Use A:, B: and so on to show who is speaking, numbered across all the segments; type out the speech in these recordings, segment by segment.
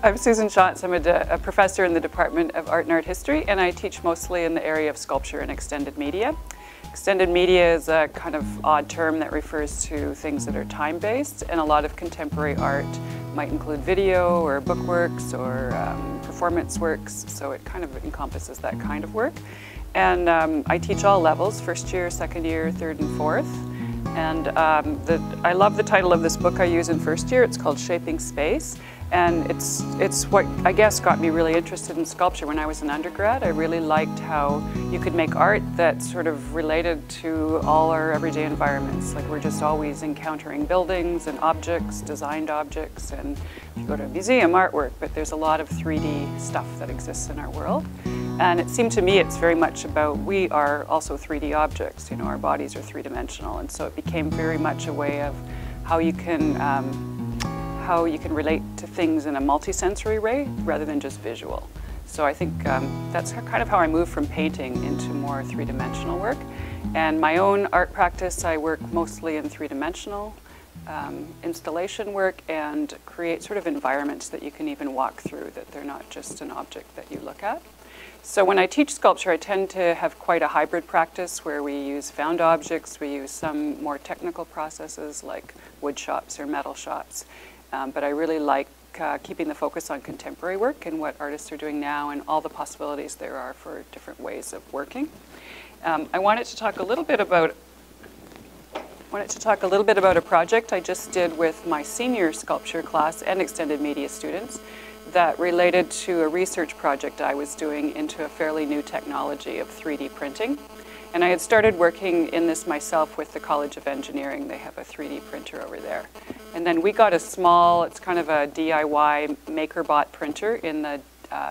A: I'm Susan Shantz. I'm a professor in the Department of Art and Art History, and I teach mostly in the area of sculpture and extended media. Extended media is a kind of odd term that refers to things that are time-based, and a lot of contemporary art might include video or bookworks or performance works, so it kind of encompasses that kind of work. And I teach all levels, first year, second year, third and fourth. And I love the title of this book I use in first year. It's called Shaping Space. And it's what I guess got me really interested in sculpture when I was an undergrad. I really liked how you could make art that sort of related to all our everyday environments. Like we're just always encountering buildings and objects, designed objects, and if you go to a museum, artwork, but there's a lot of 3D stuff that exists in our world. And it seemed to me it's very much about we are also 3D objects. You know, our bodies are three-dimensional, and so it became very much a way of how you can relate to things in a multisensory way rather than just visual. So I think that's kind of how I moved from painting into more three-dimensional work. And my own art practice, I work mostly in three-dimensional installation work and create sort of environments that you can even walk through, that they're not just an object that you look at. So when I teach sculpture, I tend to have quite a hybrid practice where we use found objects, we use some more technical processes like wood shops or metal shops. But I really like keeping the focus on contemporary work and what artists are doing now and all the possibilities there are for different ways of working. I wanted to talk a little bit about a project I just did with my senior sculpture class and extended media students that related to a research project I was doing into a fairly new technology of 3D printing. And I had started working in this myself with the College of Engineering. They have a 3D printer over there. And then we got a small, it's kind of a DIY MakerBot printer in the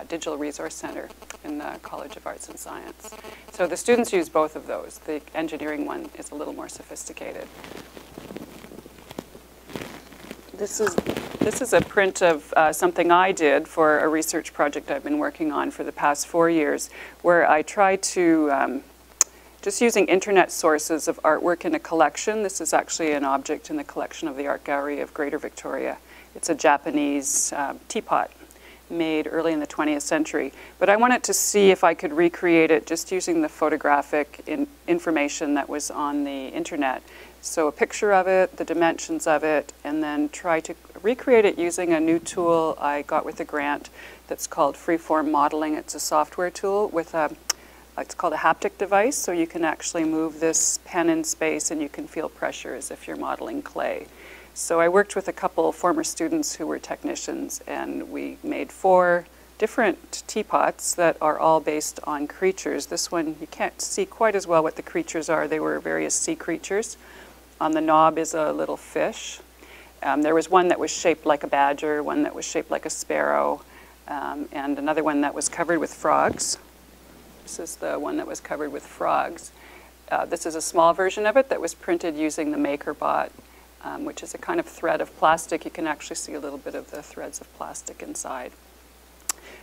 A: Digital Resource Center in the College of Arts and Science. So the students use both of those. The engineering one is a little more sophisticated. This is a print of something I did for a research project I've been working on for the past 4 years, where I tried to just using internet sources of artwork in a collection. This is actually an object in the collection of the Art Gallery of Greater Victoria. It's a Japanese teapot made early in the 20th century. But I wanted to see if I could recreate it just using the photographic information that was on the internet. So a picture of it, the dimensions of it, and then try to recreate it using a new tool I got with a grant that's called Freeform Modeling. It's a software tool with it's called a haptic device, so you can actually move this pen in space and you can feel pressure as if you're modeling clay. So I worked with a couple former students who were technicians, and we made 4 different teapots that are all based on creatures. This one, you can't see quite as well what the creatures are. They were various sea creatures. On the knob is a little fish. There was one that was shaped like a badger, one that was shaped like a sparrow, and another one that was covered with frogs. This is the one that was covered with frogs. This is a small version of it that was printed using the MakerBot, which is a kind of thread of plastic. You can actually see a little bit of the threads of plastic inside.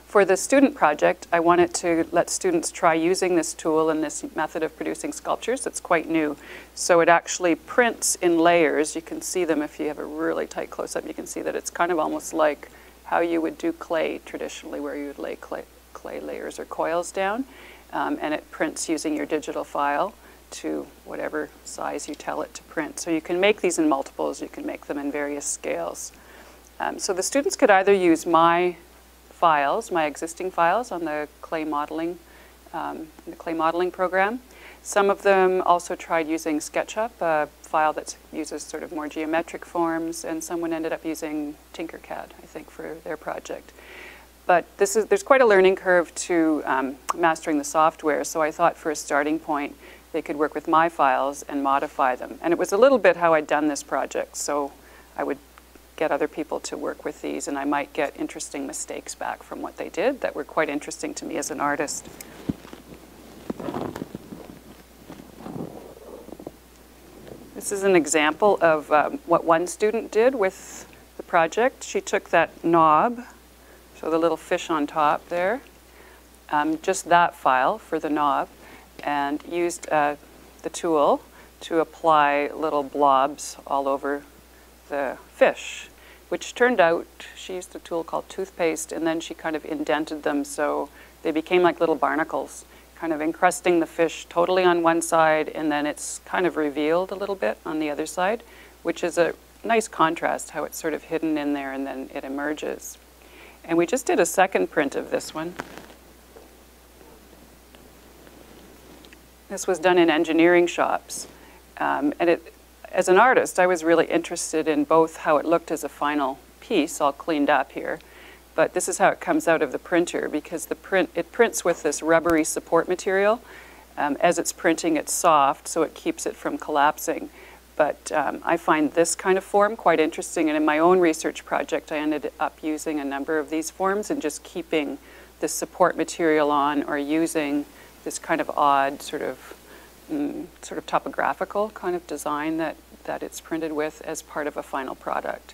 A: For the student project, I wanted to let students try using this tool and this method of producing sculptures. It's quite new. So it actually prints in layers. You can see them if you have a really tight close-up. You can see that it's kind of almost like how you would do clay traditionally, where you would lay clay layers or coils down. And it prints using your digital file to whatever size you tell it to print. So you can make these in multiples, you can make them in various scales. So the students could either use my files, my existing files on the clay modeling program. Some of them also tried using SketchUp, a file that uses sort of more geometric forms, and someone ended up using Tinkercad, I think, for their project. But there's quite a learning curve to mastering the software, so I thought for a starting point they could work with my files and modify them. And it was a little bit how I'd done this project, so I would get other people to work with these, and I might get interesting mistakes back from what they did that were quite interesting to me as an artist. This is an example of what one student did with the project. She took that knob, so the little fish on top there, just that file for the knob, and used the tool to apply little blobs all over the fish, which turned out, she used a tool called toothpaste, and then she kind of indented them so they became like little barnacles, kind of encrusting the fish totally on one side, and then it's kind of revealed a little bit on the other side, which is a nice contrast, how it's sort of hidden in there and then it emerges. And we just did a second print of this one. This was done in engineering shops. As an artist, I was really interested in both how it looked as a final piece, all cleaned up here, but this is how it comes out of the printer, because it prints with this rubbery support material. As it's printing, it's soft, so it keeps it from collapsing. But I find this kind of form quite interesting, and in my own research project, I ended up using a number of these forms and just keeping the support material on, or using this kind of odd sort of topographical kind of design that it's printed with as part of a final product.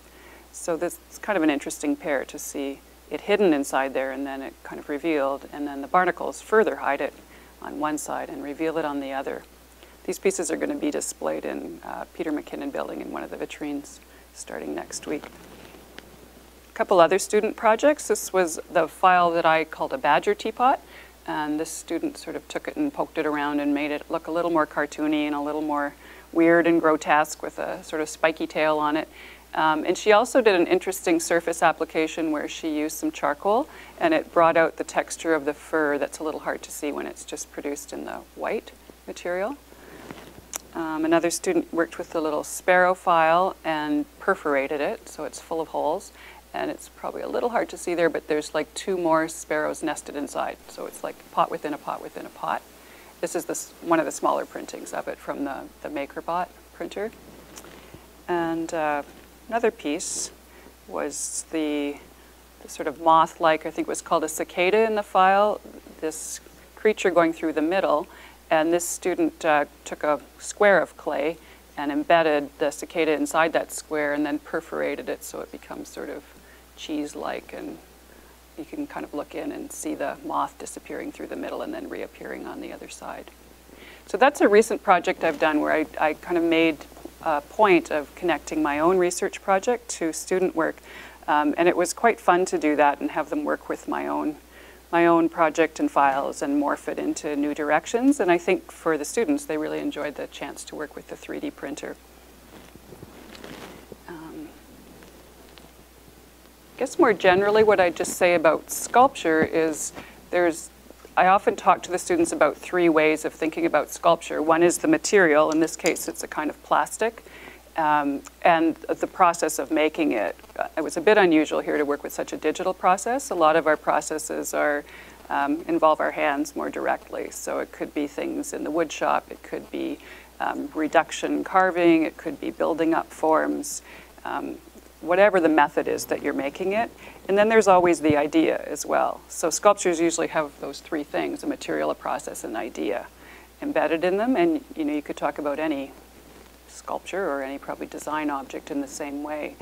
A: So this is kind of an interesting pair to see it hidden inside there and then it kind of revealed, and then the barnacles further hide it on one side and reveal it on the other. These pieces are going to be displayed in Peter McKinnon Building in one of the vitrines starting next week. A couple other student projects. This was the file that I called a badger teapot, and this student sort of took it and poked it around and made it look a little more cartoony and a little more weird and grotesque with a sort of spiky tail on it. And she also did an interesting surface application where she used some charcoal, and it brought out the texture of the fur that's a little hard to see when it's just produced in the white material. Another student worked with the little sparrow file and perforated it, so it's full of holes. And it's probably a little hard to see there, but there's like 2 more sparrows nested inside. So it's like pot within a pot within a pot. This is one of the smaller printings of it from the MakerBot printer. And another piece was the sort of moth-like, I think it was called a cicada in the file, this creature going through the middle. And this student took a square of clay and embedded the cicada inside that square and then perforated it so it becomes sort of cheese-like, and you can kind of look in and see the moth disappearing through the middle and then reappearing on the other side. So that's a recent project I've done where I kind of made a point of connecting my own research project to student work, and it was quite fun to do that and have them work with my own project and files and morph it into new directions. And I think for the students, they really enjoyed the chance to work with the 3D printer. I guess more generally what I just say about sculpture is I often talk to the students about 3 ways of thinking about sculpture. One is the material. In this case, it's a kind of plastic. And the process of making it. It was a bit unusual here to work with such a digital process. A lot of our processes involve our hands more directly. So it could be things in the wood shop. It could be reduction carving. It could be building up forms. Whatever the method is that you're making it. And then there's always the idea as well. So sculptures usually have those 3 things, a material, a process, and idea embedded in them. And you could talk about any sculpture or any probably design object in the same way.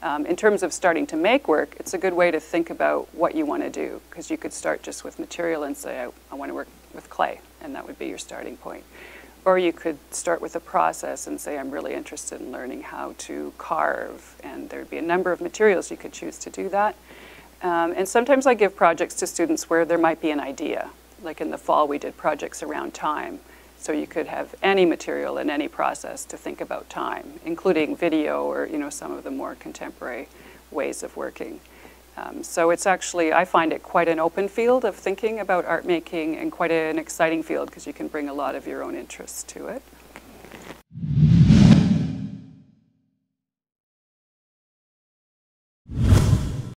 A: In terms of starting to make work, it's a good way to think about what you want to do, because you could start just with material and say, I want to work with clay, and that would be your starting point. Or you could start with a process and say, I'm really interested in learning how to carve, and there'd be a number of materials you could choose to do that. And sometimes I give projects to students where there might be an idea. Like in the fall, we did projects around time. So you could have any material and any process to think about time, including video or some of the more contemporary ways of working. So it's actually, I find it quite an open field of thinking about art making, and quite an exciting field because you can bring a lot of your own interests to it.